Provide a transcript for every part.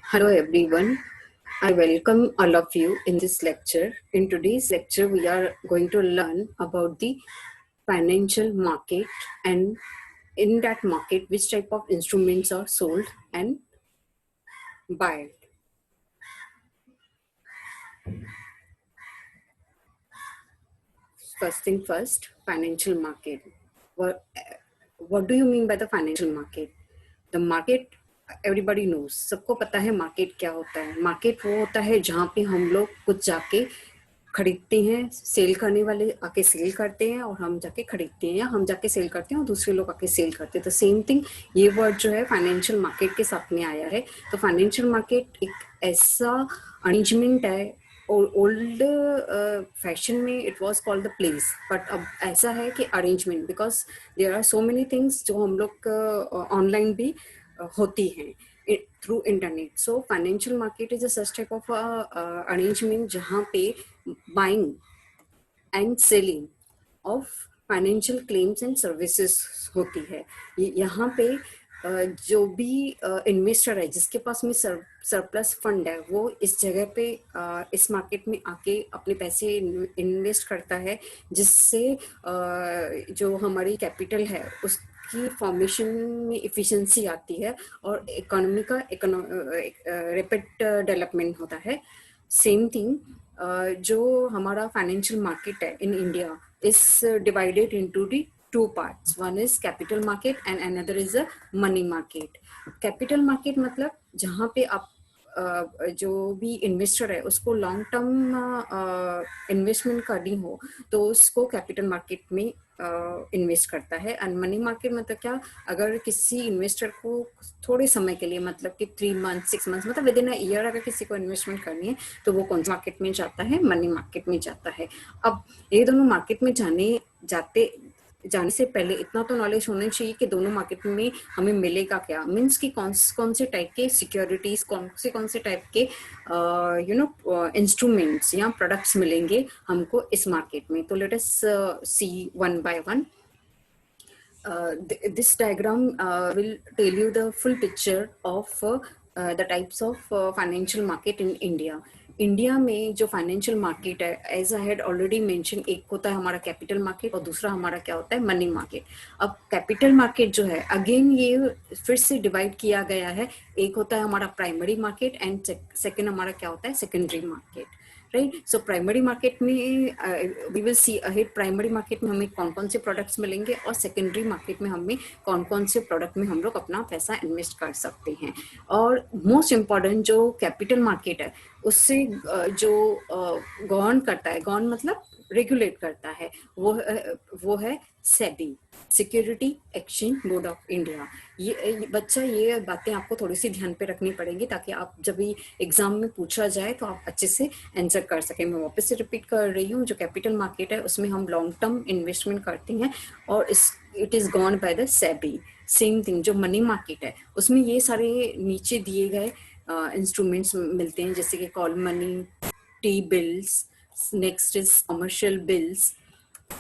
Hello everyone. I welcome all of you in this lecture. In today's lecture, we are going to learn about the financial market and in that market, which type of instruments are sold and buy. First thing first, financial market. What, what do you mean by the financial market? The market everybody knows, सबको पता है market क्या होता है. Market वो होता है जहाँ पे हम लोग कुछ जाके खरीदते हैं, सेल करने वाले आके सेल करते हैं और हम जाके खरीदते हैं, या हम जाके सेल करते हैं और दूसरे लोग आके सेल करते हैं. तो सेम थिंग ये वर्ड जो है फाइनेंशियल मार्केट के साथ में आया है. तो फाइनेंशियल मार्केट एक ऐसा अरेंजमेंट है, ओल्ड फैशन में it was called the place, but अब ऐसा है कि arrangement, because there are so many things जो हम लोग ऑनलाइन भी होती हैं through internet. So financial market is a such type of arrangement जहाँ पे buying and selling of financial claims and services होती है. यहाँ पे जो भी इन्वेस्टर है जिसके पास में सरप्लस फंड है, वो इस जगह पे इस मार्केट में आके अपने पैसे इन्वेस्ट करता है, जिससे जो हमारी कैपिटल है उसकी फॉर्मेशन में इफिशिएंसी आती है और इकोनॉमी का रैपिड डेवलपमेंट होता है. सेम थिंग जो हमारा फाइनेंशियल मार्केट है in India is divided into the two parts. One is capital market and another is a money market. Capital market मतलब जहाँ पे आप जो भी इन्वेस्टर है उसको लॉन्ग टर्म इन्वेस्टमेंट करनी हो तो उसको कैपिटल मार्केट में इन्वेस्ट करता है. एंड मनी मार्केट मतलब क्या, अगर किसी इन्वेस्टर को थोड़े समय के लिए, मतलब कि 3 मंथ 6 मंथ, मतलब विद इन अ ईयर अगर किसी को इन्वेस्टमेंट करनी है तो वो कौन सी मार्केट में जाता है? मनी मार्केट में जाता है. अब ये दोनों मार्केट में जाने से पहले इतना तो नॉलेज होना चाहिए कि दोनों मार्केट में हमें मिलेगा क्या, मीन्स कि कौन से टाइप के सिक्योरिटीज, कौन से टाइप के इंस्ट्रूमेंट्स या प्रोडक्ट्स मिलेंगे हमको इस मार्केट में. तो let us see one by one. This diagram will tell you the full picture of the types of financial market in India. India में जो फाइनेंशियल मार्केट है, as I had already mention, एक होता है हमारा capital market और दूसरा हमारा क्या होता है? Money market. अब कैपिटल मार्केट जो है, अगेन ये फिर से डिवाइड किया गया है. एक होता है हमारा प्राइमरी मार्केट एंड सेकेंड हमारा क्या होता है? Secondary market. Right. So primary market में we will see ahead, primary market में हमें कौन कौन से प्रोडक्ट्स मिलेंगे और सेकेंडरी मार्केट में हमें कौन कौन से प्रोडक्ट में हम लोग अपना पैसा इन्वेस्ट कर सकते हैं. और मोस्ट इम्पॉर्टेंट जो कैपिटल मार्केट है उससे जो गवर्न करता है, गवर्न मतलब रेगुलेट करता है, वो है SEBI, security exchange board of India. ये बच्चा, ये बातें आपको थोड़ी सी ध्यान पे रखनी पड़ेंगी ताकि आप जब भी एग्जाम में पूछा जाए तो आप अच्छे से आंसर कर सकें. मैं वापस से रिपीट कर रही हूँ, जो कैपिटल मार्केट है उसमें हम लॉन्ग टर्म इन्वेस्टमेंट करते हैं और it is govern by the SEBI. Same thing जो मनी मार्केट है उसमें ये सारे नीचे दिए गए इंस्ट्रूमेंट्स मिलते हैं, जैसे कि call money, T bills, next is commercial bills,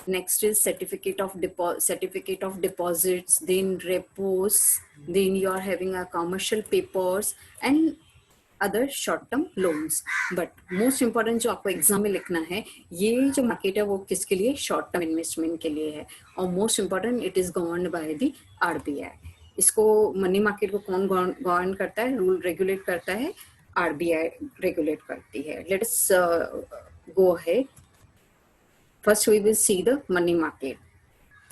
next is certificate of deposits, then repos, then you are having a commercial papers and other short term loans. But most important जो आपको exam में लिखना है, ये जो market है वो किसके लिए? शॉर्ट टर्म इन्वेस्टमेंट के लिए है. और most important, it is governed bye the RBI. इसको मनी मार्केट को कौन गवर्न करता है, रूल रेगुलेट करता है? आरबीआई रेगुलेट करती है. Let us go ahead. First we will see the money market.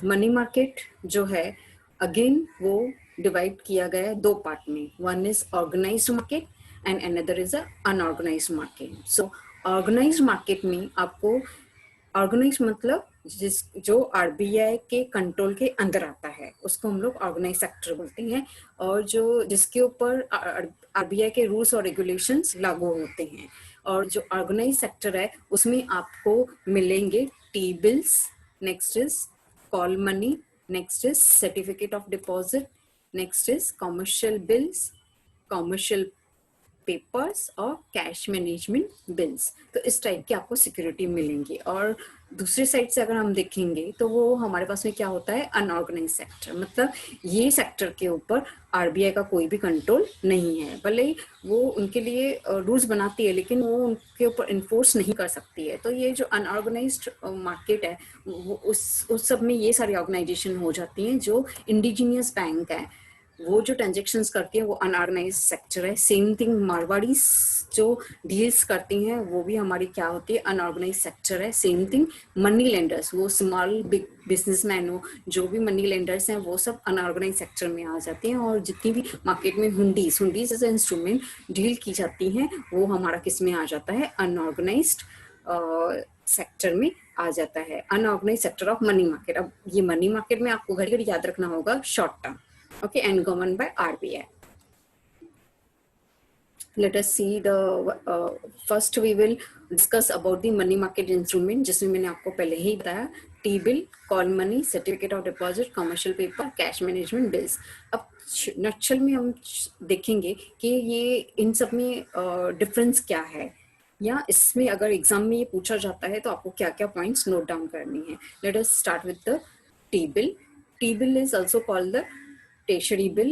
Money market जो है, अगेन वो डिवाइड किया गया है दो पार्ट में. One is organised market and another is a unorganised market. So organised market में आपको, ऑर्गेनाइज मतलब जो आरबीआई के कंट्रोल के अंदर आता है उसको हम लोग ऑर्गेनाइज सेक्टर बोलते हैं, और जो जिसके ऊपर आरबीआई के रूल्स और रेगुलेशंस लागू होते हैं. और जो ऑर्गेनाइज सेक्टर है उसमें आपको मिलेंगे T bills, next is call money, next is certificate of deposit, next is commercial bills, commercial papers और कैश मैनेजमेंट बिल्स। तो इस टाइप की आपको सिक्योरिटी मिलेंगी। और दूसरी साइड से अगर हम देखेंगे तो वो हमारे पास में क्या होता है, अनऑर्गेनाइज सेक्टर। मतलब ये सेक्टर के ऊपर आरबीआई का कोई भी कंट्रोल नहीं है। भले ही वो उनके लिए रूल्स बनाती है लेकिन वो उनके ऊपर इन्फोर्स नहीं कर सकती है। तो ये जो अनऑर्गेनाइज्ड मार्केट है वो उस सब में ये सारी ऑर्गेनाइजेशन हो जाती हैं जो इंडिजीनियस बैंक है। वो जो ट्रांजेक्शन्स करती है वो अनऑर्गेनाइज सेक्टर है। सेम थिंग मारवाड़ी जो डील्स करती हैं वो भी हमारी क्या होती है, अनऑर्गेनाइज सेक्टर है। सेम थिंग मनी लेंडर्स, वो स्मॉल बिग बिजनेसमैन हो, जो भी मनी लेंडर्स हैं वो सब अनऑर्गेनाइज सेक्टर में आ जाते हैं। और जितनी भी मार्केट में हुंडीज एज इंस्ट्रूमेंट डील की जाती हैं वो हमारा किस में आ जाता है, अनऑर्गेनाइज्ड सेक्टर में आ जाता है। Unorganised sector of money market. अब ये मनी मार्केट में आपको घड़ी घड़ी याद रखना होगा short term, okay, and governed by RBI. Let us see the first we will discuss about the money market instrument, जिसमें मैंने आपको पहले ही बताया, T bill, call money, certificate of deposit, commercial paper, cash management bills. अब नक्शल में हम देखेंगे कि ये इन सब में डिफरेंस क्या है, या इसमें अगर एग्जाम में ये पूछा जाता है तो आपको क्या क्या पॉइंट्स नोट डाउन करनी है। Let us start with the T bill. T bill is also called the treasury bill.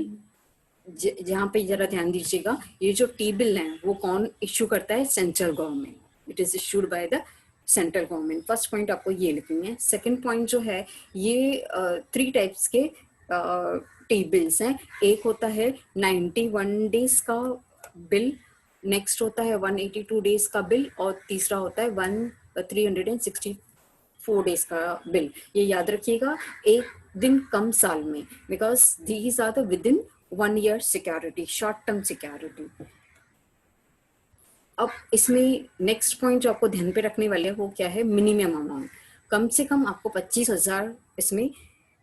जहाँ पे जरा ध्यान दीजिएगा, ये जो टी बिल है वो कौन इश्यू करता है, central government. It is issued by the central government. First point आपको ये लिखनी है। सेकंड पॉइंट जो है, ये 3 टाइप्स के टी बिल्स हैं। एक होता है 91 डेज का बिल, नेक्स्ट होता है 182 डेज का बिल, और तीसरा होता है 364 डेज का बिल। ये याद रखिएगा, एक दिन कम साल में, because these are the within 1 year security, short term security. अब इसमें नेक्स्ट पॉइंट जो आपको ध्यान पे रखने वाले हैं वो क्या है, मिनिमम अमाउंट। कम से कम आपको 25,000 इसमें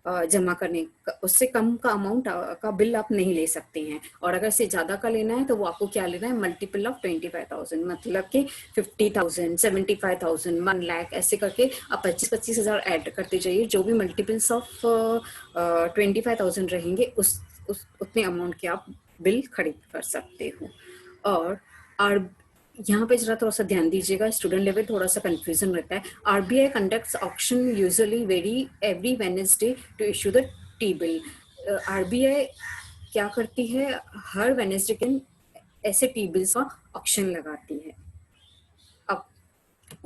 जमा करने, उससे कम का अमाउंट का बिल आप नहीं ले सकते हैं। और अगर से ज्यादा का लेना है तो वो आपको क्या लेना है, मल्टीपल ऑफ 25,000, मतलब कि 50,000, 75,000, 1 लाख, ऐसे करके आप 25,000 ऐड करते जाइए। जो भी मल्टीपल्स ऑफ 25,000 रहेंगे उस उतने अमाउंट के आप बिल खरीद कर सकते हो। और यहाँ पे जरा थोड़ा सा ध्यान दीजिएगा, स्टूडेंट लेवल थोड़ा सा कंफ्यूजन रहता है। RBI conducts auction usually every Wednesday to issue the T bill. RBI क्या करती है, हर वेडनेसडे के ऐसे टी बिल्स का ऑक्शन लगाती है। अब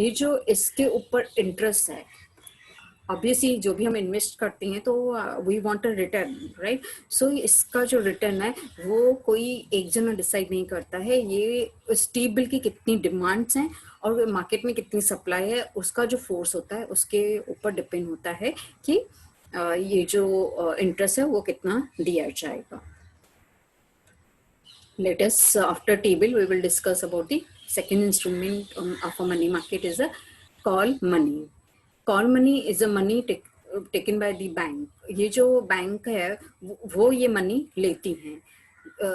ये जो इसके ऊपर इंटरेस्ट है, ऑब्वियसली जो भी हम इन्वेस्ट करते हैं तो we want a return, right. So इसका जो रिटर्न है वो कोई एक जना डिसाइड नहीं करता है। ये उस टी बिल की कितनी डिमांड्स हैं और मार्केट में कितनी सप्लाई है, उसका जो फोर्स होता है उसके ऊपर डिपेंड होता है कि ये जो इंटरेस्ट है वो कितना दिया जाएगा। Let us after T-bill we will discuss about the second instrument of a money market is a call money. Call money is a money taken by the bank. ये जो बैंक है वो ये मनी लेती हैं।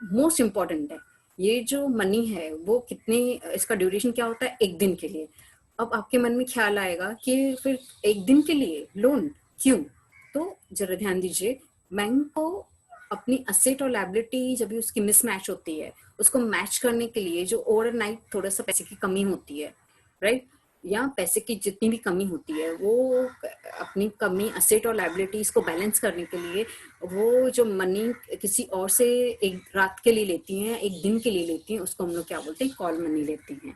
मोस्ट इम्पॉर्टेंट है, ये जो मनी है वो कितने, इसका ड्यूरेशन क्या होता है, 1 दिन के लिए। अब आपके मन में ख्याल आएगा कि फिर 1 दिन के लिए लोन क्यों, तो जरा ध्यान दीजिए। बैंक को अपनी असेट और लायबिलिटी जब भी उसकी मिसमैच होती है, उसको मैच करने के लिए जो ओवरनाइट थोड़ा सा पैसे की कमी होती है, राइट, या पैसे की जितनी भी कमी होती है वो अपनी कमी, असेट और लायबिलिटीज को बैलेंस करने के लिए वो जो मनी किसी और से एक रात के लिए लेती हैं, एक दिन के लिए लेती हैं, उसको हम लोग क्या बोलते हैं, कॉल मनी लेती हैं।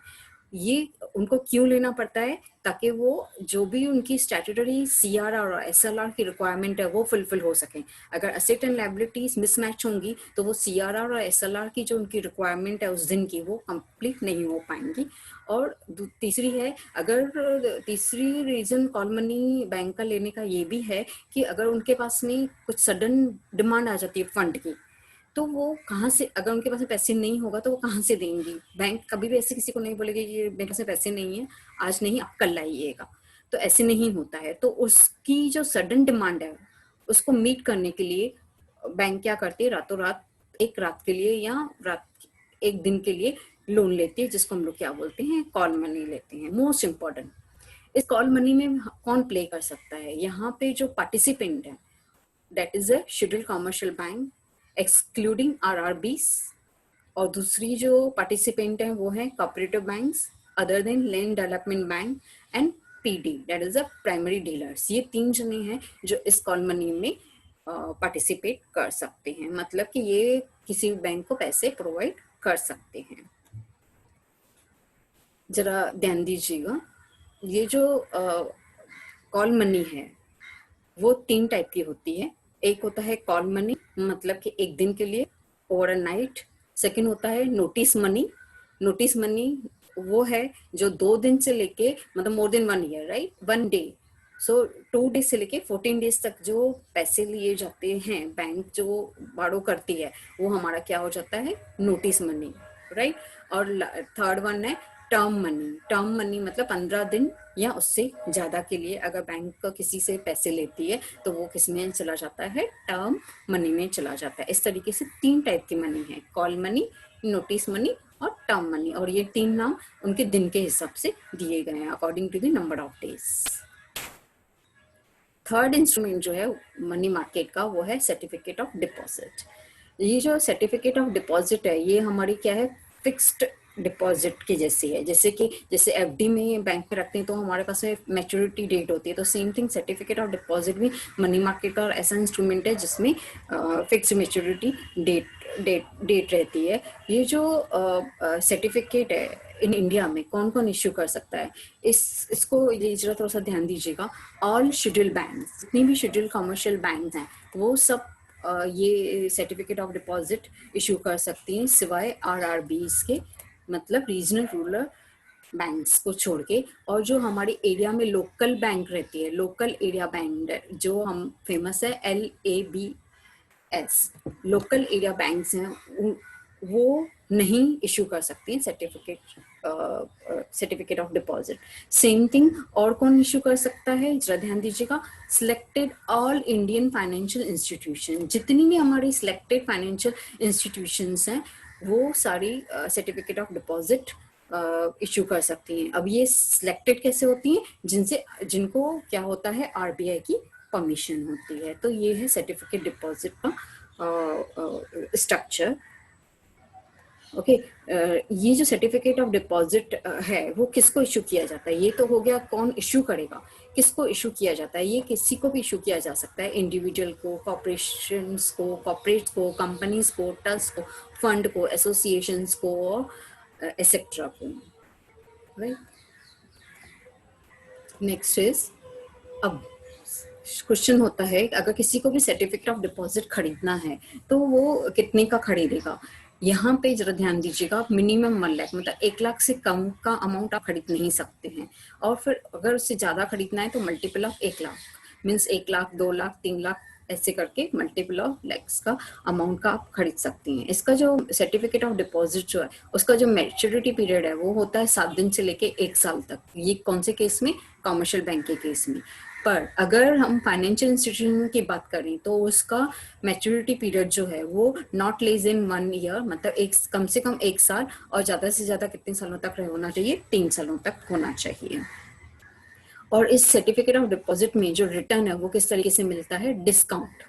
ये उनको क्यों लेना पड़ता है, ताकि वो जो भी उनकी स्टैट्यूटरी सीआरआर और एसएलआर की रिक्वायरमेंट है वो फुलफिल हो सके। अगर असेट एंड लायबिलिटीज मिसमैच होंगी तो वो सीआरआर और एसएलआर की जो उनकी रिक्वायरमेंट है उस दिन की, वो कंप्लीट नहीं हो पाएंगी। और तीसरी है, अगर तीसरी रीजन कॉल मनी बैंक का लेने का ये भी है कि अगर उनके पास में कुछ सडन डिमांड आ जाती है फंड की, तो वो कहाँ से, अगर उनके पास पैसे नहीं होगा तो वो कहाँ से देंगी। बैंक कभी भी ऐसे किसी को नहीं बोलेगी कि मेरे पास पैसे नहीं है, आज नहीं आप कल लाइएगा, तो ऐसे नहीं होता है। तो उसकी जो सडन डिमांड है उसको मीट करने के लिए बैंक क्या करती है, रातों रात, एक रात के लिए या रात, एक दिन के लिए लोन लेती है, जिसको हम लोग क्या बोलते हैं, कॉल मनी लेते हैं। मोस्ट इम्पॉर्टेंट, इस कॉल मनी में कौन प्ले कर सकता है, यहाँ पे जो पार्टिसिपेंट है that is a scheduled commercial bank excluding RRBs और दूसरी जो पार्टिसिपेंट है वो है cooperative banks, other than land development bank and PD, that is a primary dealers. ये 3 जने हैं जो इस कॉल मनी में पार्टिसिपेट कर सकते हैं, मतलब कि ये किसी बैंक को पैसे प्रोवाइड कर सकते हैं। जरा ध्यान दीजिएगा, ये जो कॉल मनी है वो 3 टाइप की होती है। एक होता है कॉल मनी, मतलब कि एक दिन के लिए, ओवर नाइट। सेकंड होता है नोटिस मनी। नोटिस मनी वो है जो 2 दिन से लेके, मतलब more than 1 year, right, 1 day, so 2 days से लेके 14 डेज तक जो पैसे लिए जाते हैं, बैंक जो बारो करती है, वो हमारा क्या हो जाता है, नोटिस मनी, राइट। और थर्ड वन है टर्म मनी। टर्म मनी मतलब 15 दिन या उससे ज्यादा के लिए अगर बैंक किसी से पैसे लेती है तो वो किस में चला जाता है, टर्म मनी में चला जाता है। इस तरीके से 3 टाइप की मनी है, कॉल मनी, नोटिस मनी और टर्म मनी, और ये 3 नाम उनके दिन के हिसाब से दिए गए हैं according to the number of days. Third instrument जो है मनी मार्केट का वो है सर्टिफिकेट ऑफ डिपॉजिट। ये जो सर्टिफिकेट ऑफ डिपॉजिट है ये हमारी क्या है, फिक्स्ड डिपॉजिट की जैसी है। जैसे एफडी में बैंक में रखते हैं तो हमारे पास मैच्योरिटी डेट होती है, तो same thing certificate of deposit भी मनी मार्केट का ऐसा इंस्ट्रूमेंट है जिसमें फिक्स्ड मैच्योरिटी डेट रहती है। ये जो सर्टिफिकेट है इन इंडिया में कौन कौन इश्यू कर सकता है, इसको ये जरा थोड़ा सा ध्यान दीजिएगा। ऑल शेड्यूल बैंक, जितनी भी शेड्यूल कमर्शियल बैंक हैं वो सब ये सर्टिफिकेट ऑफ डिपॉजिट इशू कर सकती हैं, सिवाय आरआरबीज के, मतलब रीजनल रूरल बैंक्स को छोड़ के। और जो हमारी एरिया में लोकल बैंक रहती है, लोकल एरिया बैंक जो हम फेमस है LABS, लोकल एरिया बैंक्स हैं, वो नहीं इशू कर सकती हैं certificate of deposit. Same thing और कौन इशू कर सकता है, जरा ध्यान दीजिएगा, selected all Indian financial institution, जितनी भी हमारी सिलेक्टेड फाइनेंशियल इंस्टीट्यूशंस हैं वो सारी सर्टिफिकेट ऑफ डिपॉजिट इशू कर सकती हैं। अब ये सिलेक्टेड कैसे होती हैं, जिनको क्या होता है, आरबीआई की परमिशन होती है। तो ये है सर्टिफिकेट डिपॉजिट का स्ट्रक्चर। ओके, ये जो सर्टिफिकेट ऑफ डिपॉजिट है वो किसको इशू किया जाता है, ये तो हो गया कौन इशू करेगा, किसको इशू किया जाता है, ये किसी को भी इशू किया जा सकता है, इंडिविजुअल को, कॉर्पोरेशंस को, कॉर्पोरेट्स को, कंपनीज को, ट्रस्ट को, फंड को, एसोसिएशंस को, एक्सेट्रा को, राइट। नेक्स्ट इज, अब क्वेश्चन होता है अगर किसी को भी सर्टिफिकेट ऑफ डिपॉजिट खरीदना है तो वो कितने का खरीदेगा। यहाँ पे जरा ध्यान दीजिएगा, मिनिमम 1 लाख, मतलब 1 लाख से कम का अमाउंट आप खरीद नहीं सकते हैं, और फिर अगर उससे ज्यादा खरीदना है तो multiple of 1 lakh, means 1 lakh, 2 lakh, 3 lakh, ऐसे करके मल्टीपल ऑफ लैक्स का अमाउंट का आप खरीद सकती हैं। इसका जो सर्टिफिकेट ऑफ डिपॉजिट जो है उसका जो मैच्योरिटी पीरियड है वो होता है 7 दिन से लेके 1 साल तक। ये कौन से केस में, कमर्शियल बैंक के केस में। पर अगर हम फाइनेंशियल इंस्टीट्यूशन की बात करें तो उसका मैच्योरिटी पीरियड जो है वो नॉट लेस इन 1 ईयर, मतलब कम से कम 1 साल, और ज्यादा से ज्यादा कितने सालों तक होना चाहिए, 3 सालों तक होना चाहिए। और इस सर्टिफिकेट ऑफ डिपॉजिट में जो रिटर्न है वो किस तरीके से मिलता है, डिस्काउंट।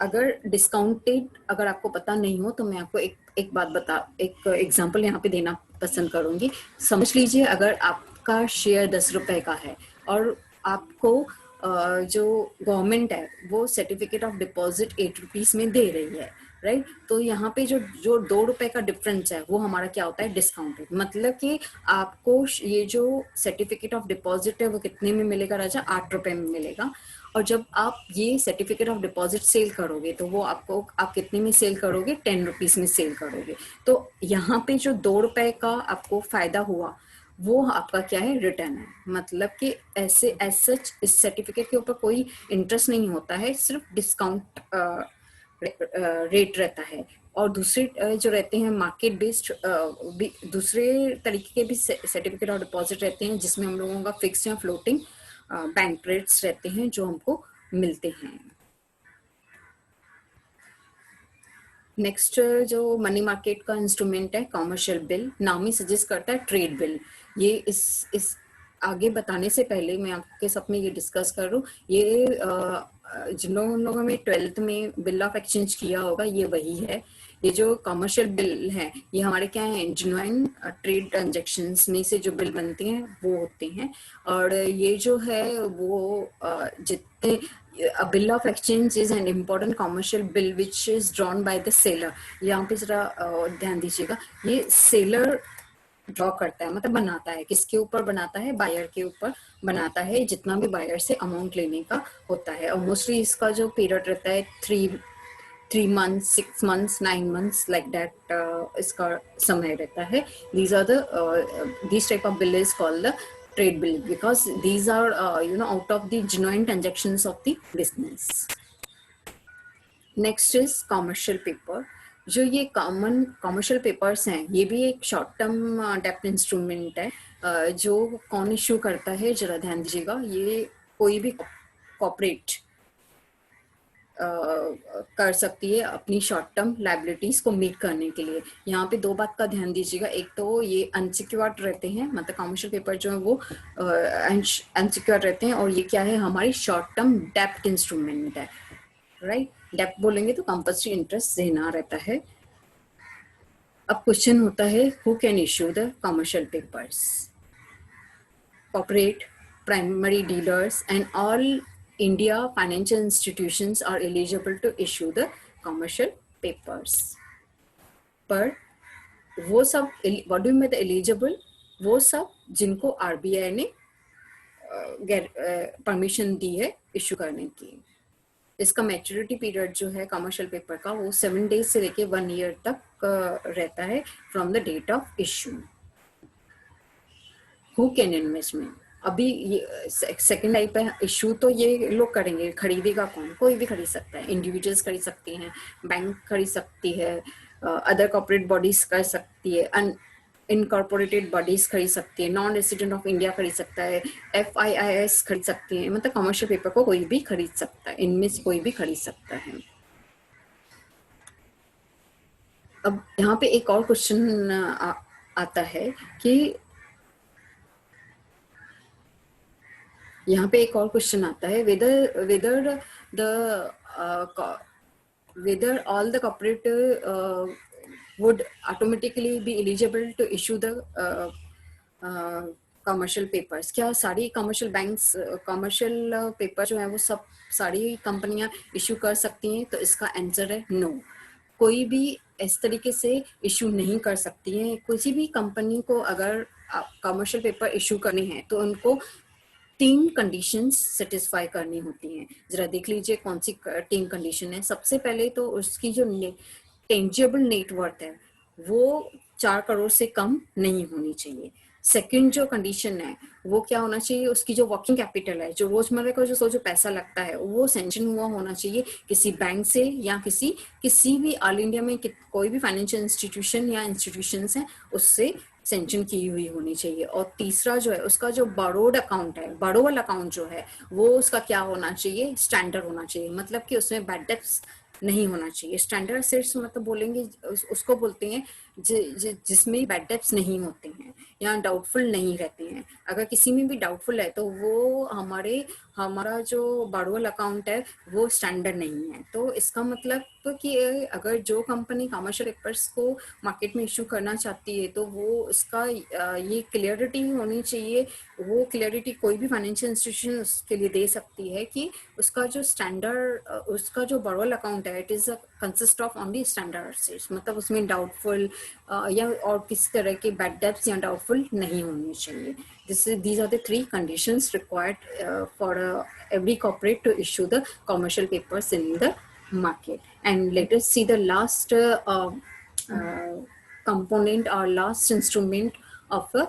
अगर डिस्काउंटेड अगर आपको पता नहीं हो तो मैं आपको एक बात एक एग्जांपल यहाँ पे देना पसंद करूंगी। समझ लीजिए अगर आपका शेयर 10 रुपए का है और आपको जो गवर्नमेंट है वो सर्टिफिकेट ऑफ डिपॉजिट 8 रुपीज में दे रही है, राइट। तो यहाँ पे जो 2 रुपए का डिफरेंस है वो हमारा क्या होता है, डिस्काउंटेड। मतलब कि आपको ये जो सर्टिफिकेट ऑफ डिपॉजिट है वो कितने में मिलेगा राजा, 8 रुपए में मिलेगा। और जब आप ये सर्टिफिकेट ऑफ डिपॉजिट सेल करोगे तो वो आप कितने में सेल करोगे, 10 रुपीज में सेल करोगे। तो यहाँ पे जो 2 रुपए का आपको फायदा हुआ वो आपका क्या है, रिटर्न है। मतलब कि ऐसे एज सच इस सर्टिफिकेट के ऊपर कोई इंटरेस्ट नहीं होता है, सिर्फ डिस्काउंट रेट रहता है। और दूसरे जो रहते हैं मार्केट बेस्ड दूसरे तरीके के भी सर्टिफिकेट ऑफ डिपॉजिट रहते हैं जिसमें हम लोगों का फिक्स या फ्लोटिंग बैंक रेट्स रहते हैं जो हमको मिलते हैं। नेक्स्ट जो मनी मार्केट का इंस्ट्रूमेंट है कॉमर्शियल बिल, नाम ही सजेस्ट करता है ट्रेड बिल। ये इस आगे बताने से पहले मैं आपके साथ में ये डिस्कस कर रहा हूँ, ये जिन लोगों में 12th में बिल ऑफ एक्सचेंज किया होगा ये वही है। ये जो कमर्शियल बिल है ये हमारे क्या है, जेन्युइन ट्रेड ट्रांजेक्शन्स में से जो बिल बनते हैं वो होते हैं। और ये जो है वो जितने a bill of exchange is an important commercial bill which is drawn by the seller। यहाँ पे जरा ध्यान दीजिएगा, ये सेलर ड्रॉ करता है, मतलब बनाता है। किसके ऊपर बनाता है? बायर के ऊपर बनाता है, जितना भी बायर से अमाउंट लेने का होता है। और मोस्टली इसका जो पीरियड रहता है 3 months, 6 months, 9 months like that, इसका समय रहता है। These type of bill is called the trade bill because these are out of the genuine transactions of the business। Next is commercial paper. जो ये कॉमन कॉमर्शियल पेपर्स हैं ये भी एक शॉर्ट टर्म डेप्ट इंस्ट्रूमेंट है। जो कौन इशू करता है, जरा ध्यान दीजिएगा, ये कोई भी कॉर्पोरेट कर सकती है अपनी शॉर्ट टर्म लाइबिलिटीज को मीट करने के लिए। यहाँ पे 2 बात का ध्यान दीजिएगा। एक तो ये अनसिक्योर्ड रहते हैं, मतलब कमर्शियल पेपर जो है वो अनसिक्योर्ड रहते हैं, और ये क्या है, हमारी शॉर्ट टर्म डेप्ट इंस्ट्रूमेंट है, राइट। डेप्ट बोलेंगे तो कंपल्सरी इंटरेस्ट देना रहता है। अब क्वेश्चन होता है who can issue the commercial papers? Corporate, primary dealers and all India financial institutions are eligible to issue the commercial papers। पर वो सब, what do you mean by eligible? वो सब जिनको RBI ने परमिशन दी है इशू करने की। इसका मैच्योरिटी पीरियड जो है कमर्शियल पेपर का वो 7 days से लेके 1 year तक रहता है from the date of issue. Who can investment, अभी ये सेकेंड टाइप है इशू, तो ये लोग करेंगे, खरीदेगा कौन? कोई भी खरीद सकता है, इंडिविजुअल्स खरीद सकती हैं, बैंक खरीद सकती है, अदर कॉर्पोरेट बॉडीज कर सकती है, इनकॉर्पोरेटेड बॉडीज खरीद सकती है, नॉन रेसिडेंट ऑफ इंडिया खरीद सकता है, FIIs खरीद सकती है, मतलब कमर्शियल पेपर को कोई भी खरीद सकता है, इनमें से कोई भी खरीद सकता है। अब यहाँ पे एक और क्वेश्चन आता है कि यहाँ पे एक और क्वेश्चन आता है whether all the corporate would automatically be eligible to issue the commercial papers. क्या सारी कमर्शियल बैंक्स कमर्शियल पेपर जो है वो सब सारी कंपनियां इशू कर सकती हैं? तो इसका आंसर है नो। कोई भी इस तरीके से इशू नहीं कर सकती है। किसी भी कंपनी को अगर कमर्शियल पेपर इशू करने हैं तो उनको 3 कंडीशंस सेटिस्फाई करनी होती हैं। जरा देख लीजिए कौन सी 3 कंडीशन है। सबसे पहले तो उसकी जो टेंजिबल नेटवर्थ है वो 4 करोड़ से कम नहीं होनी चाहिए। सेकंड जो कंडीशन है वो क्या होना चाहिए, उसकी जो वर्किंग कैपिटल है, जो रोजमर्रा का जो पैसा लगता है वो सैंक्शन हुआ होना चाहिए किसी बैंक से या किसी भी ऑल इंडिया में कोई भी फाइनेंशियल इंस्टीट्यूशन या इंस्टीट्यूशंस हैं उससे सैंक्शन की हुई होनी चाहिए। और तीसरा जो है उसका जो बारोड अकाउंट है, बारोवल अकाउंट जो है वो उसका क्या होना चाहिए, स्टैंडर्ड होना चाहिए, मतलब कि उसमें बैड डेब्ट्स नहीं होना चाहिए। स्टैंडर्ड असेट्स मतलब बोलेंगे उसको बोलते हैं जिसमें बैड डेब्ट्स नहीं होते हैं या डाउटफुल नहीं रहते हैं। अगर किसी में भी डाउटफुल है तो वो हमारा जो बारोवल अकाउंट है वो स्टैंडर्ड नहीं है। तो इसका मतलब कि अगर जो कंपनी कमर्शियल पेपर्स को मार्केट में इशू करना चाहती है तो वो उसका ये क्लियरिटी होनी चाहिए। वो क्लियरिटी कोई भी फाइनेंशियल इंस्टीट्यूशन उसके लिए दे सकती है कि उसका जो स्टैंडर्ड उसका जो बारोवल अकाउंट है it is consist of only standard assets, मतलब उसमें डाउटफुल या और किसी तरह के बैड डेब्ट्स या डाउटफुल नहीं होने चाहिए। These are the 3 conditions required for every corporate to issue the commercial papers in the market. And let us see the last component or last instrument of a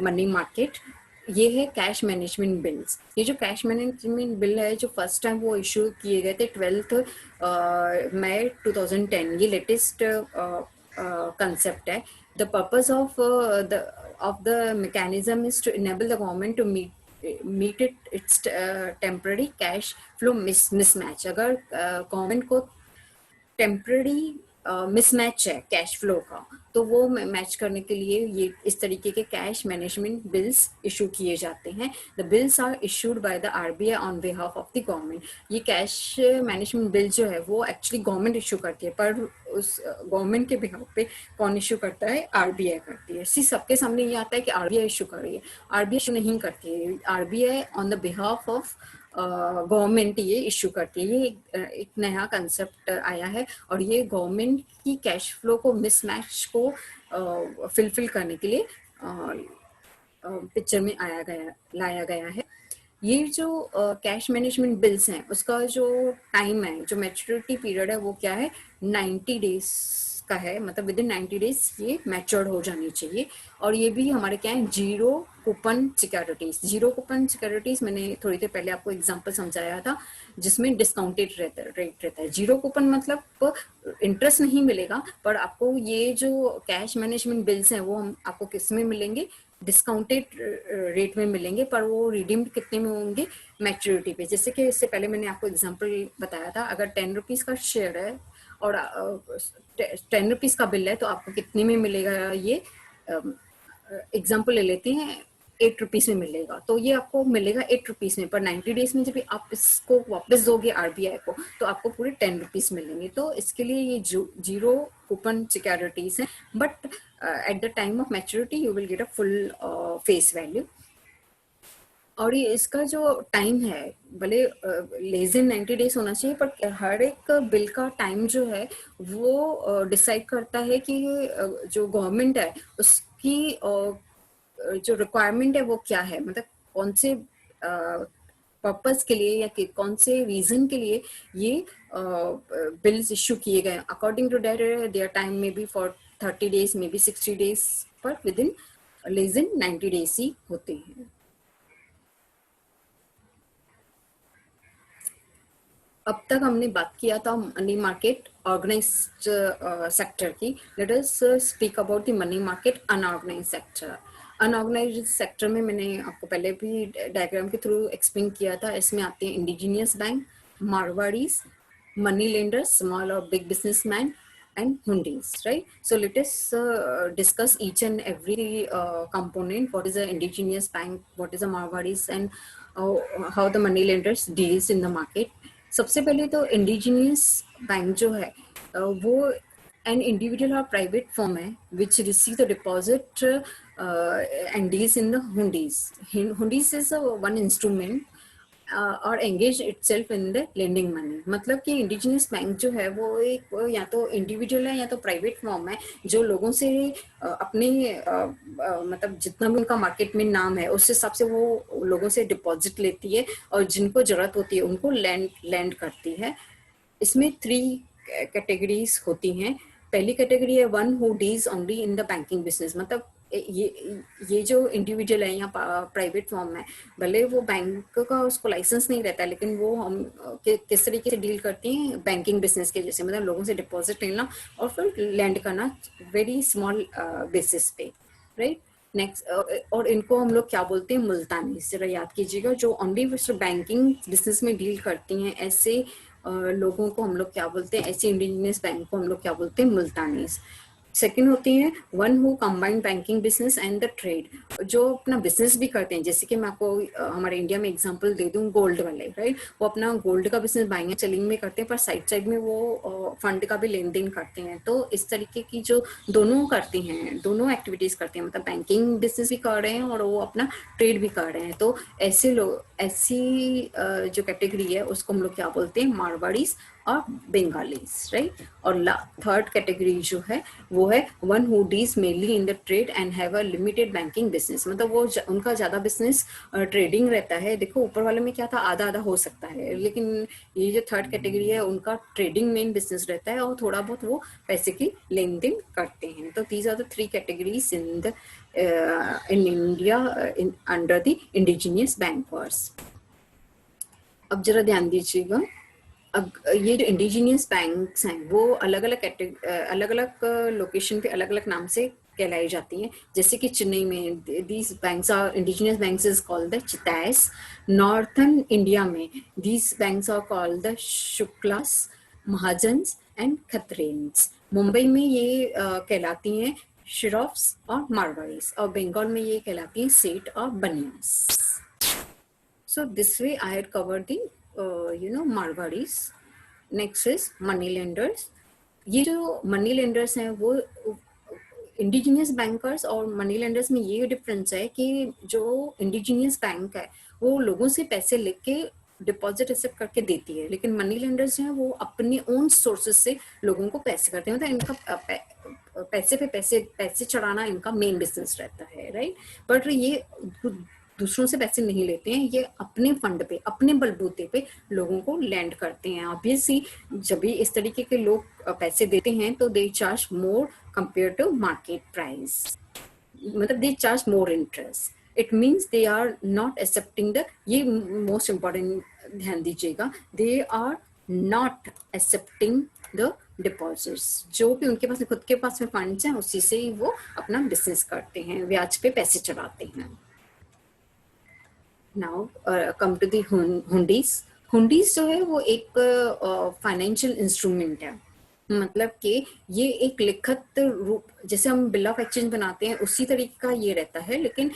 money market। ये है cash management bills. ये जो cash management bill है जो first time वो issue किए गए थे 12 मई 2010, ये लेटेस्ट concept है। The purpose of the mechanism is to enable the government to meet its temporary cash flow mismatch। अगर गवर्नमेंट को टेम्पररी मिसमैच है कैश फ्लो का, तो वो मैच करने के लिए ये इस तरीके के कैश मैनेजमेंट बिल्स इशू किए जाते हैं. The bills are issued by the RBI on behalf of the government. ये कैश मैनेजमेंट बिल जो है वो एक्चुअली गवर्नमेंट इशू करती है, पर उस गवर्नमेंट के बिहाफ पे कौन इशू करता है? आरबीआई करती है. सबके सामने ये आता है कि आरबीआई इशू कर रही है. आरबीआई इशू नहीं करती है. RBI on the behalf of government ये इशू करती है. ये एक नया कंसेप्ट आया है और ये गवर्नमेंट की कैश फ्लो को मिसमैच को फिलफिल करने के लिए पिक्चर में लाया गया है. ये जो कैश मैनेजमेंट बिल्स हैं उसका जो टाइम है, जो मैच्योरिटी पीरियड है वो क्या है? 90 डेज का है. मतलब विद इन 90 डेज ये मैच्योर्ड हो जानी चाहिए. और ये भी हमारे क्या है? Zero coupon securities. Zero coupon securities मैंने थोड़ी देर पहले आपको एग्जांपल समझाया था, जिसमें डिस्काउंटेड रेट रहता है. जीरो कूपन मतलब इंटरेस्ट नहीं मिलेगा, पर आपको ये जो कैश मैनेजमेंट बिल्स हैं वो हम आपको किस में मिलेंगे? डिस्काउंटेड रेट में मिलेंगे, पर वो रिडीम्ड कितने में होंगे? मैच्योरिटी पे. जैसे कि इससे पहले मैंने आपको एग्जांपल बताया था, अगर 10 रुपीज का शेयर है और 10 रुपीज का बिल है तो आपको कितने में मिलेगा? ये एग्जांपल ले लेते हैं, 8 रुपीज में मिलेगा. तो ये आपको मिलेगा 8 रुपीज में, पर 90 डेज में जब आप इसको वापस दोगे आरबीआई को तो आपको पूरे 10 रुपीज मिलेंगे. तो इसके लिए ये जीरो कूपन सिक्योरिटीज है, but at the time of maturity you will get a full face value. और ये इसका जो टाइम है भले लेस देन 90 डेज होना चाहिए, पर हर एक बिल का टाइम जो है वो डिसाइड करता है कि जो गवर्नमेंट है उसकी जो रिक्वायरमेंट है वो क्या है. मतलब कौन से पर्पस के लिए या कौन से रीजन के लिए ये बिल्स इशू किए गए. According to that their time may be for 30 days, may be 60 days, पर within less than 90 days ही होते हैं. अब तक हमने बात किया था मनी मार्केट ऑर्गेनाइज्ड सेक्टर की. Let us speak about the money market unorganised sector. Unorganised sector में मैंने आपको पहले भी डायग्राम के थ्रू एक्सप्लेन किया था. इसमें आते हैं indigenous bank, Marwaris, money lenders, small or big businessmen, and hundis, right? So let us discuss each and every component. What is a indigenous bank? What is a Marwadis? And how the money lenders deals in the market. सबसे पहले तो indigenous bank जो है वो an individual or private firm है which receive the deposit and deals in the hundis. Hundis is one instrument और engage itself in the lending money. मतलब कि इंडिजिनियस बैंक जो है वो एक या तो इंडिविजुअल है या तो प्राइवेट फॉर्म है जो लोगों से अपने मतलब जितना भी उनका मार्केट में नाम है उस हिसाब से वो लोगों से डिपॉजिट लेती है और जिनको जरूरत होती है उनको लैंड करती है. इसमें 3 कैटेगरीज होती हैं. पहली कैटेगरी है one who deals only in the banking business. मतलब ये जो इंडिविजुअल है या प्राइवेट फॉर्म है, भले वो बैंक का उसको लाइसेंस नहीं रहता, लेकिन वो हम किस तरीके से डील करती हैं बैंकिंग बिजनेस के जैसे. मतलब लोगों से डिपॉजिट लेना और फिर लैंड करना वेरी स्मॉल बेसिस पे, राइट. नेक्स्ट और इनको हम लोग क्या बोलते हैं? मुल्तानी. जरा याद कीजिएगा, जो ओनली बैंकिंग बिजनेस में डील करती हैं ऐसे लोगों को हम लोग क्या बोलते हैं? ऐसे इंडिजिनियस बैंक को हम लोग क्या बोलते हैं? मुल्तानीज. सेकेंड होती है one who combine banking business and the trade. जो अपना बिजनेस भी करते हैं, जैसे कि मैं आपको हमारे इंडिया में एग्जांपल दे दूं गोल्ड वाले, राइट. वो अपना गोल्ड का बिजनेस बाइंग एंड सेलिंग में करते हैं, पर साइड में वो फंड का भी लेन देन करते हैं. तो इस तरीके की जो दोनों करती हैं, दोनों एक्टिविटीज करते हैं, मतलब बैंकिंग बिजनेस भी कर रहे हैं और वो अपना ट्रेड भी कर रहे हैं. तो ऐसे लोग, ऐसी जो कैटेगरी है उसको हम लोग क्या बोलते हैं? मारवाड़ीज और बंगालीज, राइट. और थर्ड कैटेगरी जो है वो है one who deals mainly in the trade and have a limited banking business. मतलब वो उनका ज्यादा बिजनेस ट्रेडिंग रहता है. देखो ऊपर वाले में क्या था, आधा आधा हो सकता है, लेकिन ये जो थर्ड कैटेगरी है उनका ट्रेडिंग मेन बिजनेस रहता है और थोड़ा बहुत वो पैसे की लेन देन करते हैं. तो these are the 3 categories in India under the indigenous bankers. अब जरा ध्यान दीजिएगा, अब ये जो इंडिजिनियस बैंक्स हैं वो अलग अलग लोकेशन पे अलग अलग नाम से कहलाई जाती हैं. जैसे कि चेन्नई में these banks are indigenous banks is called the Chitas. Northern India में these banks are called the Shuklas. Mahajans and Khatris. Mumbai में ये कहलाती हैं श्रॉफ्स और मारवाड़ीज, और बंगाल में ये कहलाती हैं सेठ और बनियास। So this way I had covered the Marwadis. Next is money lenders. ये जो मनी लेंडर्स हैं वो इंडिजिनियस बैंकर्स और मनी लेंडर्स में ये डिफरेंस है कि जो इंडिजिनियस बैंक है वो लोगों से पैसे लेके डिपॉजिट एक्सेप्ट करके देती है, लेकिन मनी लेंडर्स जो है वो अपने ओन सोर्सेस से लोगों को पैसे करते हैं, मतलब इनका पैसे पे पैसे चढ़ाना इनका मेन बिजनेस रहता है, राइट। बट ये दूसरों से पैसे नहीं लेते हैं, ये अपने फंड पे अपने बलबूते पे लोगों को लैंड करते हैं। ऑब्वियसली जब भी इस तरीके के लोग पैसे देते हैं तो they charge more compare to market price, मतलब they charge more interest. It means they are not accepting the, ये मोस्ट इम्पॉर्टेंट ध्यान दीजिएगा, they are not accepting the deposits. जो भी उनके पास खुद के पास में फंड्स हैं उसी से ही वो अपना बिजनेस करते हैं, ब्याज पे पैसे चढ़ाते हैं। Now come to the hundis. Hundis जो है वो एक फाइनेंशियल इंस्ट्रूमेंट है, मतलब कि ये एक लिखित रूप, जैसे हम बिल ऑफ एक्सचेंज बनाते हैं उसी तरीके का ये रहता है, लेकिन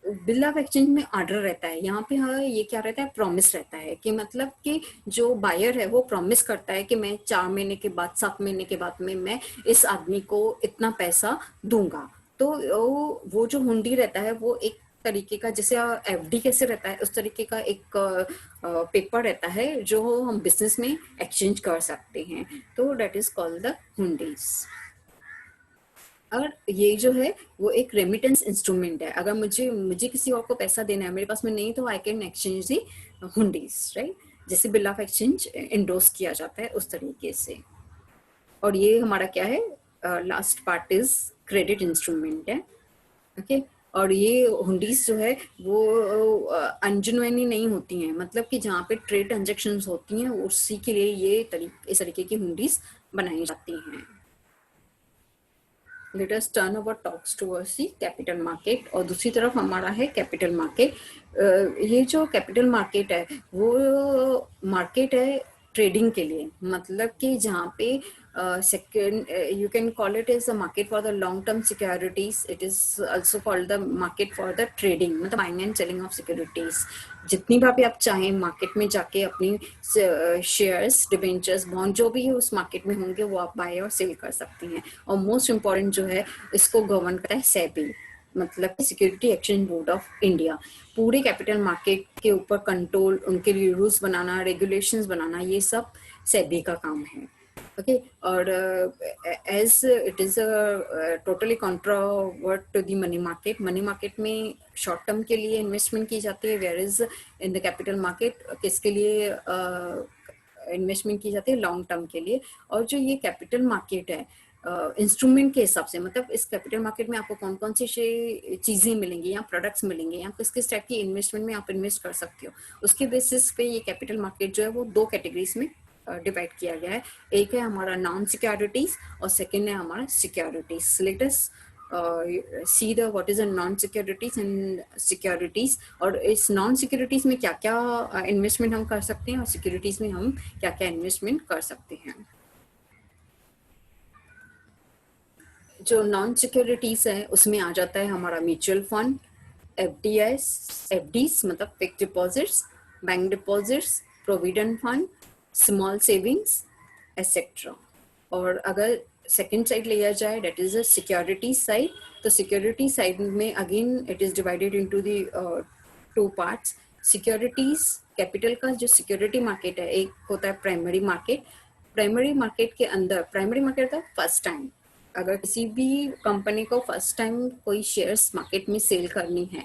बिल ऑफ एक्सचेंज में ऑर्डर रहता है, यहाँ पे हाँ ये क्या रहता है, प्रॉमिस रहता है कि मतलब कि जो बायर है वो प्रॉमिस करता है कि मैं 4 महीने के बाद 7 महीने के बाद में मैं इस आदमी को इतना पैसा दूंगा। तो वो जो हुंडी रहता है वो एक तरीके का, जैसे एफडी कैसे रहता है उस तरीके का एक पेपर रहता है जो हम बिजनेस में एक्सचेंज कर सकते हैं, तो debt is called the hundis. और ये जो है वो एक रेमिटेंस इंस्ट्रूमेंट है, अगर मुझे किसी और को पैसा देना है मेरे पास में नहीं तो I can exchange the hundis, right. जैसे बिल ऑफ एक्सचेंज इंडोर्स किया जाता है उस तरीके से। और ये हमारा क्या है, last part is credit instrument है, ओके। और ये हुंडीज जो है वो अनजेन्युइन नहीं होती हैं, मतलब कि जहाँ पे ट्रेड ट्रांजेक्शन होती हैं उसी के लिए ये इस तरीके की हुंडीज बनाई जाती हैं। Let us turn our talks towards the capital market, और दूसरी तरफ हमारा है कैपिटल मार्केट। ये जो कैपिटल मार्केट है वो मार्केट है ट्रेडिंग के लिए, मतलब कि जहाँ पे second you can call it as a market for the long term securities, it is also called the market for the trading, मतलब buying and selling of securities। जितनी बार भी आप चाहें मार्केट में जाके अपनी शेयर्स, डिबेंचर्स, बॉन्ड जो भी है उस मार्केट में होंगे वो आप बाय और सेल कर सकती हैं। और मोस्ट इम्पॉर्टेंट जो है इसको गवर्न करता है सेबी, मतलब security exchange board of India. पूरे कैपिटल मार्केट के ऊपर कंट्रोल, उनके लिए रूल्स बनाना, रेगुलेशंस बनाना, ये सब सेबी का काम है, okay। और as it is a totally contra to the money market में शॉर्ट टर्म के लिए इन्वेस्टमेंट की जाती है, where is in the capital market किसके लिए इन्वेस्टमेंट की जाती है, लॉन्ग टर्म के लिए। और जो ये कैपिटल मार्केट है इंस्ट्रूमेंट के हिसाब से, मतलब इस कैपिटल मार्केट में आपको कौन कौन सी चीजें मिलेंगी या प्रोडक्ट्स मिलेंगे या किस किस टाइप की इन्वेस्टमेंट में आप इन्वेस्ट कर सकते हो, उसके बेसिस पे ये कैपिटल मार्केट जो है वो 2 कैटेगरीज में डिवाइड किया गया है। एक है हमारा नॉन सिक्योरिटीज और सेकंड है हमारा securities. Late us see the what is a non securities and securities, और इस नॉन सिक्योरिटीज में क्या क्या इन्वेस्टमेंट हम कर सकते हैं और सिक्योरिटीज में हम क्या क्या इन्वेस्टमेंट कर सकते हैं। जो नॉन सिक्योरिटीज है उसमें आ जाता है हमारा म्यूचुअल फंड, एफडीज मतलब fixed deposits, bank deposits, provident fund, small savings etcetera. और अगर सेकेंड साइड लिया जाए that is a security side, तो सिक्योरिटी साइड में again it is divided into the 2 parts. Securities capital का जो सिक्योरिटी मार्केट है, एक होता है प्राइमरी मार्केट। प्राइमरी मार्केट के अंदर, प्राइमरी मार्केट था फर्स्ट टाइम, अगर किसी भी कंपनी को फर्स्ट टाइम कोई शेयर्स मार्केट में सेल करनी है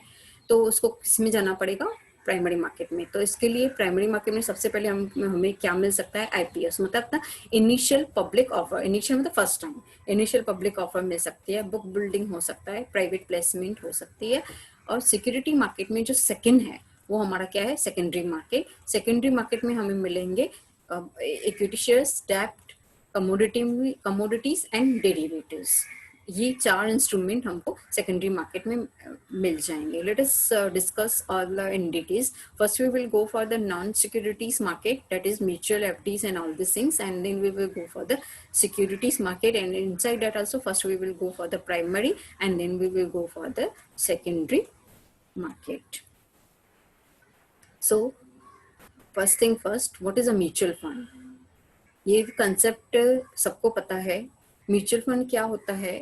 तो उसको किसमें जाना पड़ेगा, प्राइमरी मार्केट में। तो इसके लिए प्राइमरी मार्केट में सबसे पहले हमें क्या मिल सकता है, आईपीएस, मतलब ना इनिशियल पब्लिक ऑफर, इनिशियल मतलब first time initial public offer मिल सकती है, बुक बिल्डिंग हो सकता है, प्राइवेट प्लेसमेंट हो सकती है। और सिक्योरिटी मार्केट में जो सेकंड है वो हमारा क्या है, सेकेंडरी मार्केट। सेकेंडरी मार्केट में हमें मिलेंगे इक्विटी शेयर्स, डेब्ट, कमोडिटीज एंड डेरिवेटिव्स। ये 4 इंस्ट्रूमेंट हमको सेकेंडरी मार्केट में मिल जाएंगे. Let us discuss all in details. First we will go for the non securities market, that is mutual FDs and all this things, and then we will go for the securities market, and inside that also first we will go for the primary and then we will go for the secondary market. So first thing first, what is a mutual fund? ये concept सबको पता है. Mutual fund क्या होता है?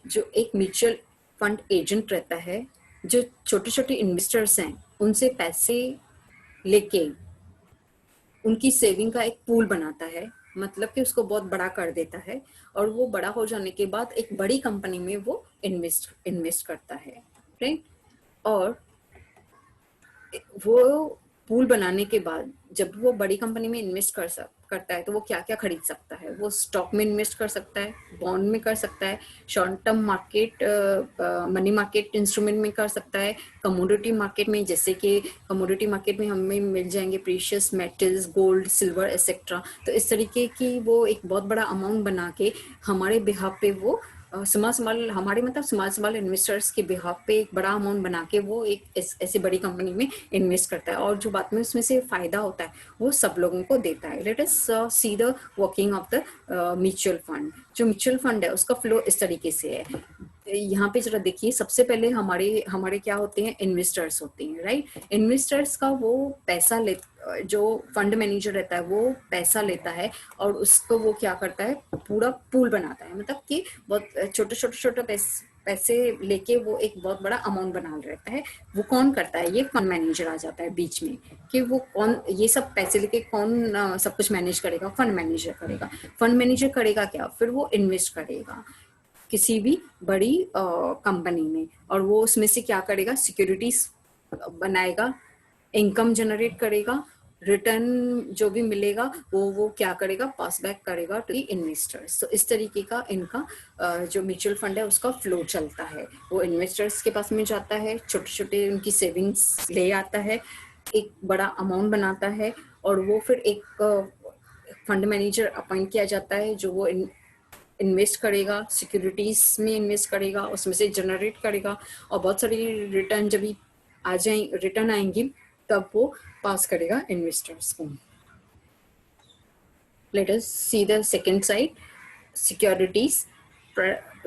जो एक mutual fund agent रहता है, जो छोटे छोटे इन्वेस्टर्स हैं उनसे पैसे लेके उनकी सेविंग का एक पूल बनाता है, मतलब कि उसको बहुत बड़ा कर देता है, और वो बड़ा हो जाने के बाद एक बड़ी कंपनी में वो इन्वेस्ट करता है, राइट. और वो पूल बनाने के बाद जब वो बड़ी कंपनी में इन्वेस्ट करता है तो वो क्या क्या खरीद सकता है? वो स्टॉक में इन्वेस्ट कर सकता है, बॉन्ड में कर सकता है, short term market money market instrument में कर सकता है, कमोडिटी मार्केट में, जैसे कि कमोडिटी मार्केट में हमें मिल जाएंगे precious metals, gold, silver etcetera. तो इस तरीके की वो एक बहुत बड़ा अमाउंट बना के हमारे बिहाफ पे वो स्मॉल हमारे मतलब स्मॉल इन्वेस्टर्स के बिहाफ पे एक बड़ा अमाउंट बना के वो एक ऐसी बड़ी कंपनी में इन्वेस्ट करता है, और जो बाद में उसमें से फायदा होता है वो सब लोगों को देता है. Let us see the working of the mutual fund. जो म्यूचुअल फंड है उसका फ्लो इस तरीके से है. यहाँ पे जरा देखिए, सबसे पहले हमारे हमारे क्या होते हैं? इन्वेस्टर्स होते हैं, राइट. इन्वेस्टर्स का वो पैसा ले, जो फंड मैनेजर रहता है वो पैसा लेता है और उसको वो क्या करता है? पूरा पूल बनाता है, मतलब कि बहुत छोटे पैसे लेके वो एक बहुत बड़ा अमाउंट बना रहता है. वो कौन करता है? ये फंड मैनेजर आ जाता है बीच में, कि वो कौन ये सब पैसे लेके कौन सब कुछ मैनेज करेगा? फंड मैनेजर करेगा. फंड मैनेजर करेगा क्या? फिर वो इन्वेस्ट करेगा किसी भी बड़ी कंपनी में, और वो उसमें से क्या करेगा? सिक्योरिटीज बनाएगा, इनकम जनरेट करेगा, रिटर्न जो भी मिलेगा वो क्या करेगा? पास बैक करेगा टू द इन्वेस्टर्स. तो इस तरीके का इनका जो म्यूचुअल फंड है उसका फ्लो चलता है. वो इन्वेस्टर्स के पास में जाता है, छोटे छोटे उनकी सेविंग्स ले आता है, एक बड़ा अमाउंट बनाता है, और वो फिर एक फंड मैनेजर अपॉइंट किया जाता है जो वो इन्वेस्ट करेगा, सिक्योरिटीज में इन्वेस्ट करेगा, उसमें से जनरेट करेगा, और बहुत सारी रिटर्न जब भी आ जाए रिटर्न आएंगी तब वो पास करेगा इन्वेस्टर्स को. Late us see the second side, securities.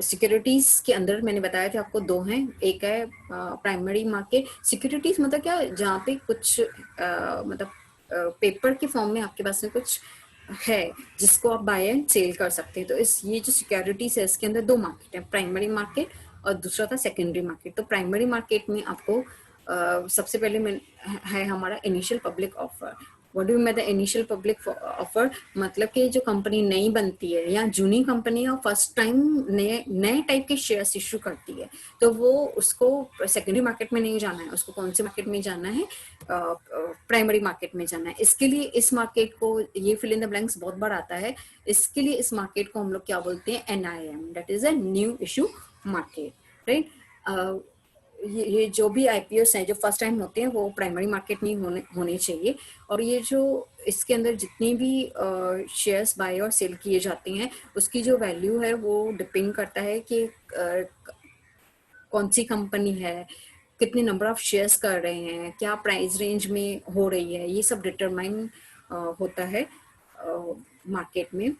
Securities के अंदर मैंने बताया था आपको दो हैं. एक है प्राइमरी मार्केट. सिक्योरिटीज मतलब क्या? जहाँ पे कुछ मतलब पेपर के फॉर्म में आपके पास में कुछ है जिसको आप बाय एंड सेल कर सकते हैं. तो ये जो सिक्योरिटीज है इसके अंदर दो मार्केट है, प्राइमरी मार्केट और दूसरा था सेकेंडरी मार्केट. तो प्राइमरी मार्केट में आपको सबसे पहले है हमारा initial public offer. What do mean the initial public offer? मतलब कि जो कंपनी नई बनती है या जूनी कंपनी है, फर्स्ट टाइम नए टाइप के शेयर्स इशू करती है, तो वो उसको सेकेंडरी मार्केट में नहीं जाना है, उसको कौन से मार्केट में जाना है? प्राइमरी मार्केट में जाना है. इसके लिए इस मार्केट को, ये फिल इन द ब्लैंक्स बहुत बार आता है, इसके लिए इस मार्केट को हम लोग क्या बोलते हैं? NIM, that is a new issue market, right. ये जो भी IPOs हैं जो फर्स्ट टाइम होते हैं वो प्राइमरी मार्केट में होने चाहिए. और ये जो इसके अंदर जितनी भी शेयर्स बाय और सेल किए जाते हैं उसकी जो वैल्यू है वो डिपेंड करता है कि कौन सी कंपनी है, कितने नंबर ऑफ शेयर्स कर रहे हैं, क्या प्राइस रेंज में हो रही है, ये सब डिटरमाइन होता है मार्केट में,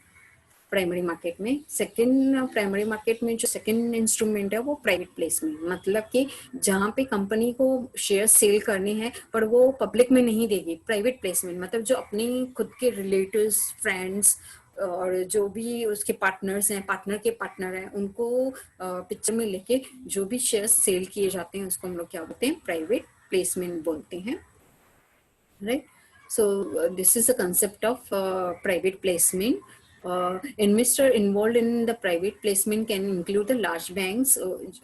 प्राइमरी मार्केट में. सेकंड प्राइमरी मार्केट में जो सेकंड इंस्ट्रूमेंट है वो प्राइवेट प्लेसमेंट, मतलब कि जहाँ पे कंपनी को शेयर सेल करने हैं पर वो पब्लिक में नहीं देगी. प्राइवेट प्लेसमेंट मतलब जो अपने खुद के रिलेटिव्स, फ्रेंड्स और जो भी उसके पार्टनर्स हैं, पार्टनर के पार्टनर हैं, उनको पिक्चर में लेके जो भी शेयर सेल किए जाते हैं उसको हम लोग क्या बोलते हैं? प्राइवेट प्लेसमेंट बोलते हैं, right. So this is the concept of private placement. Investor involved in the private placement can include the large banks.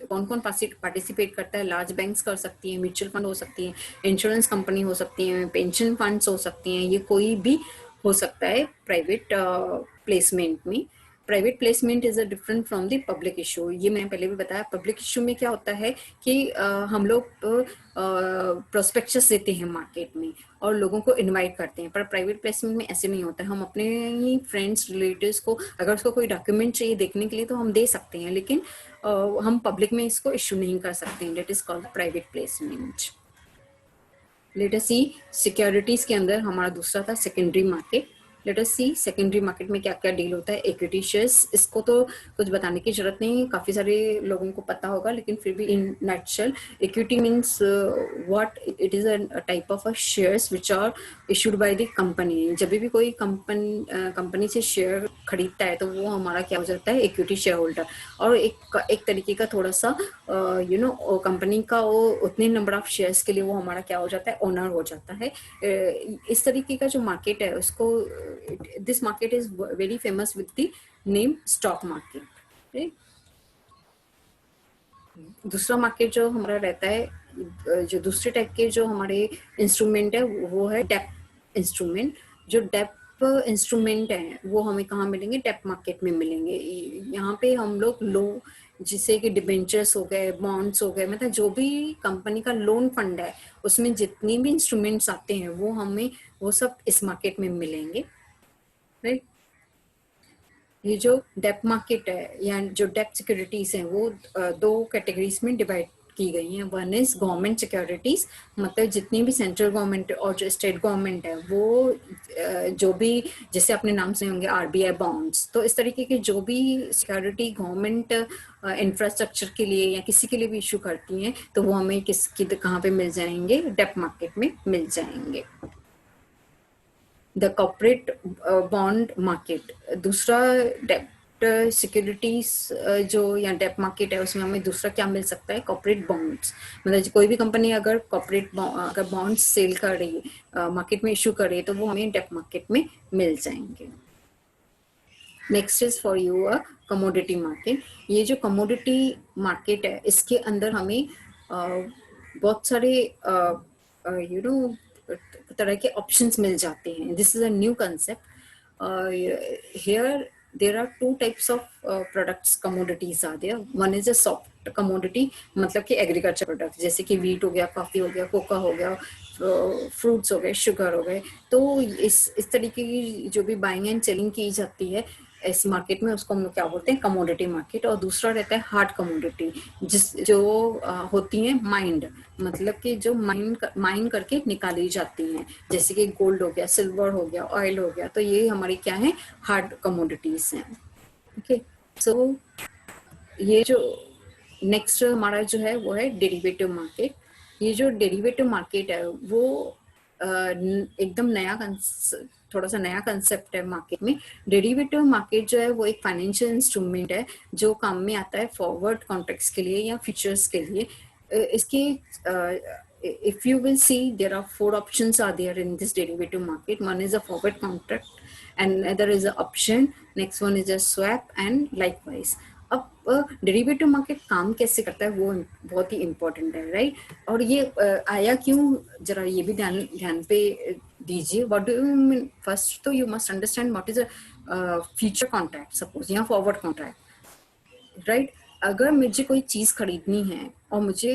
कौन कौन पार्टिसिपेट करता है? लार्ज बैंक्स कर सकती हैं, म्यूचुअल फंड हो सकती हैं, इंश्योरेंस कंपनी हो सकती हैं, पेंशन फंड्स हो सकती हैं, ये कोई भी हो सकता है प्राइवेट प्लेसमेंट में. Private placement is a different from the public issue. ये मैंने पहले भी बताया। पब्लिक इशू में क्या होता है कि हम लोग प्रोस्पेक्टस देते हैं मार्केट में और लोगों को इनवाइट करते हैं, पर प्राइवेट प्लेसमेंट में ऐसे नहीं होता है। हम अपने ही फ्रेंड्स रिलेटिव्स को अगर उसको कोई डॉक्यूमेंट चाहिए देखने के लिए तो हम दे सकते हैं, लेकिन हम पब्लिक में इसको इशू नहीं कर सकते हैं। That is called private placement. Let us see securities के अंदर हमारा दूसरा था secondary market. Let us see secondary market में क्या क्या डील होता है। इक्विटी शेयर्स, इसको तो कुछ बताने की जरूरत नहीं है, काफी सारे लोगों को पता होगा, लेकिन फिर भी in nutshell equity means what it is a type of a shares which are issued by the company. जब भी कोई कंपनी से शेयर खरीदता है तो वो हमारा क्या हो जाता है, इक्विटी शेयर होल्डर। और एक तरीके का थोड़ा सा कंपनी का वो उतने नंबर ऑफ शेयर्स के लिए वो हमारा क्या हो जाता है, ओनर हो जाता है। इस तरीके का जो मार्केट है उसको, this market is very famous with the name stock market. दूसरा मार्केट जो हमारा रहता है, जो दूसरे टाइप के जो हमारे इंस्ट्रूमेंट है वो है डेप इंस्ट्रूमेंट। जो डेप इंस्ट्रूमेंट है वो हमें कहाँ मिलेंगे, डेप मार्केट में मिलेंगे। यहाँ पे हम लोग जिसे कि डिबेंचर्स हो गए, बॉन्ड्स हो गए, मतलब जो भी कंपनी का लोन फंड है उसमें जितनी भी इंस्ट्रूमेंट्स आते हैं वो सब इस मार्केट में मिलेंगे, राइट। ये जो डेप मार्केट है या जो डेप सिक्योरिटीज हैं वो दो कैटेगरीज में डिवाइड की गई हैं। वन इज गवर्नमेंट सिक्योरिटीज, मतलब जितनी भी सेंट्रल गवर्नमेंट और जो स्टेट गवर्नमेंट है वो जो भी, जैसे अपने नाम से होंगे आरबीआई बॉन्ड्स, तो इस तरीके के जो भी सिक्योरिटी गवर्नमेंट इंफ्रास्ट्रक्चर के लिए या किसी के लिए भी इशू करती हैं तो वो हमें कहाँ पे मिल जाएंगे, डेप मार्केट में मिल जाएंगे। द कॉर्पोरेट बॉन्ड मार्केट, दूसरा डेप्ट सिक्योरिटीज जो या डेप मार्केट है उसमें हमें दूसरा क्या मिल सकता है, कॉर्पोरेट बॉन्ड्स। मतलब कोई भी कंपनी अगर अगर बॉन्ड्स सेल कर रही है, मार्केट में इशू कर रही है, तो वो हमें डेप मार्केट में मिल जाएंगे। Next is for you a commodity market. ये जो कमोडिटी मार्केट है इसके अंदर हमें बहुत सारे तरह के ऑप्शंस मिल जाते हैं। This is a new concept. Here there are two types of products, commodities are there. One is a soft commodity, मतलब कि एग्रीकल्चर प्रोडक्ट, जैसे कि वीट हो गया, कॉफी हो गया, कोका हो गया, फ्रूट्स हो गए, शुगर हो गए। तो इस तरीके की जो भी बाइंग एंड सेलिंग की जाती है इस मार्केट में उसको हम लोग क्या बोलते हैं, कमोडिटी मार्केट। और दूसरा रहता है हार्ड कमोडिटी, जो होती है माइंड, मतलब कि जो माइन करके निकाली जाती हैं, जैसे कि गोल्ड हो गया, सिल्वर हो गया, ऑयल हो गया। तो ये हमारी क्या है, हार्ड कमोडिटीज हैं। ओके, सो ये जो नेक्स्ट हमारा जो है वो है डेरिवेटिव मार्केट। ये जो डेरिवेटिव मार्केट है वो एकदम थोड़ा सा नया कंसेप्ट है मार्केट में। डेरिवेटिव मार्केट जो है वो एक फाइनेंशियल इंस्ट्रूमेंट है जो काम में आता है फॉरवर्ड कॉन्ट्रैक्ट्स के लिए या फ्यूचर्स के लिए। इसकी if you will see, there are four options are there in this derivative market. One is a forward contract, and another is a option, next one is a swap, and likewise. अब derivative market काम कैसे करता है वो बहुत ही important है, right. और ये आया क्यों, जरा ये भी ध्यान पे दीजिए। What do you mean, first तो you must understand what is a future contract, suppose या फॉरवर्ड कॉन्ट्रैक्ट, राइट। अगर मुझे कोई चीज खरीदनी है और मुझे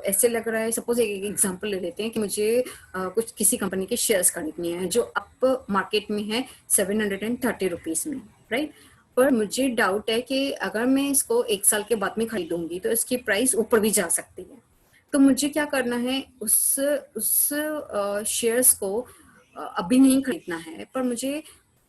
ऐसे लग रहा है, सपोज एक एग्जांपल ले लेते हैं कि मुझे कुछ किसी कंपनी के शेयर्स खरीदनी है जो अप मार्केट में है 730 रुपीज में, राइट। पर मुझे डाउट है कि अगर मैं इसको एक साल के बाद में खरीदूंगी तो इसकी प्राइस ऊपर भी जा सकती है। तो मुझे क्या करना है, उस शेयर्स को अभी नहीं खरीदना है, पर मुझे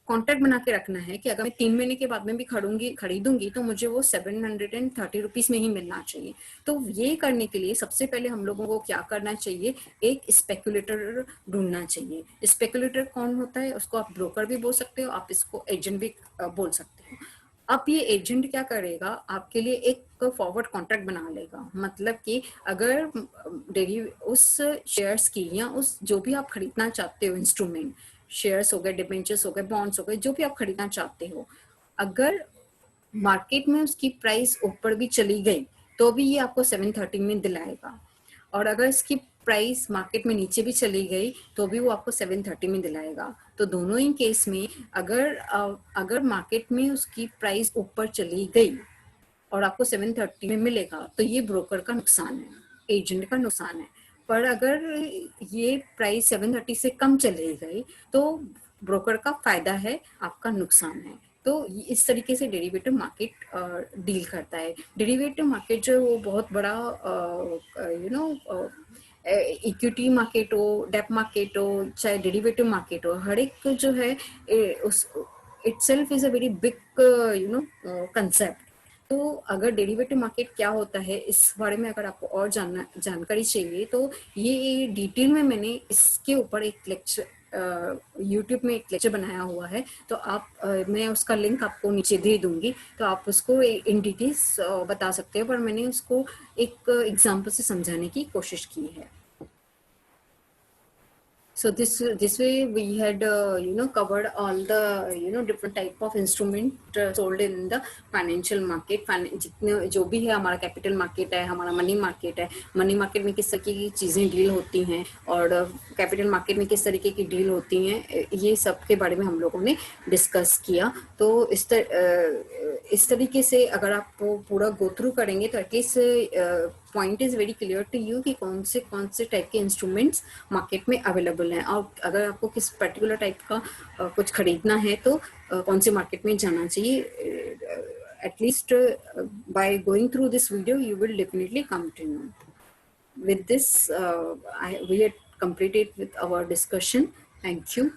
कॉन्ट्रैक्ट बना के रखना है कि अगर मैं 3 महीने के बाद में भी खरीदूंगी तो मुझे वो 730 रुपीज में ही मिलना चाहिए। तो ये करने के लिए सबसे पहले हम लोगों को क्या करना चाहिए, एक स्पेकुलेटर ढूंढना चाहिए। स्पेकुलेटर कौन होता है, उसको आप ब्रोकर भी बोल सकते हो, आप इसको एजेंट भी बोल सकते हो। अब ये एजेंट क्या करेगा, आपके लिए एक फॉरवर्ड कॉन्ट्रैक्ट बना लेगा। मतलब कि अगर उस शेयर्स की या उस जो भी आप खरीदना चाहते हो इंस्ट्रूमेंट, शेयर्स हो गए, डिबेंचर्स हो गए, बॉन्ड्स हो गए, जो भी आप खरीदना चाहते हो, अगर मार्केट में उसकी प्राइस ऊपर भी चली गई तो भी ये आपको 730 में दिलाएगा। और अगर इसकी प्राइस मार्केट में नीचे भी चली गई तो भी वो आपको 730 में दिलाएगा। तो दोनों ही केस में अगर मार्केट में उसकी प्राइस ऊपर चली गई और आपको 730 में मिलेगा तो ये ब्रोकर का नुकसान है, एजेंट का नुकसान है। पर अगर ये प्राइस 730 से कम चली गई तो ब्रोकर का फायदा है, आपका नुकसान है। तो इस तरीके से डेरिवेटिव मार्केट डील करता है। डेरिवेटिव मार्केट जो है वो बहुत बड़ा इक्विटी मार्केट हो, डेप मार्केट हो, चाहे डेरिवेटिव मार्केट हो, हर एक जो है उस itself is a very big concept. तो अगर डेरिवेटिव मार्केट क्या होता है इस बारे में अगर आपको और जानकारी चाहिए तो ये डिटेल में मैंने इसके ऊपर एक लेक्चर यूट्यूब में एक लेक्चर बनाया हुआ है। तो आप मैं उसका लिंक आपको नीचे दे दूंगी, तो आप उसको इन डिटेल्स बता सकते हो, पर मैंने उसको एक एग्जांपल से समझाने की कोशिश की है। So this way we had covered all the different type of instrument sold in the financial market। जितने जो भी है हमारा कैपिटल मार्केट है, हमारा मनी मार्केट है, मनी मार्केट में किस तरीके की चीज़ें डील होती हैं और कैपिटल मार्केट में किस तरीके की डील होती हैं, ये सब के बारे में हम लोगों ने डिस्कस किया। तो इस तरीके से अगर आप पूरा गो थ्रू करेंगे तो at least point is very clear to you कि कौन से टाइप के इंस्ट्रूमेंट्स मार्केट में अवेलेबल हैं, और अगर आपको किस पर्टिकुलर टाइप का कुछ खरीदना है तो कौन से मार्केट में जाना चाहिए। At least by going through this video you will definitely come to know. With this we had completed with our discussion. Thank you.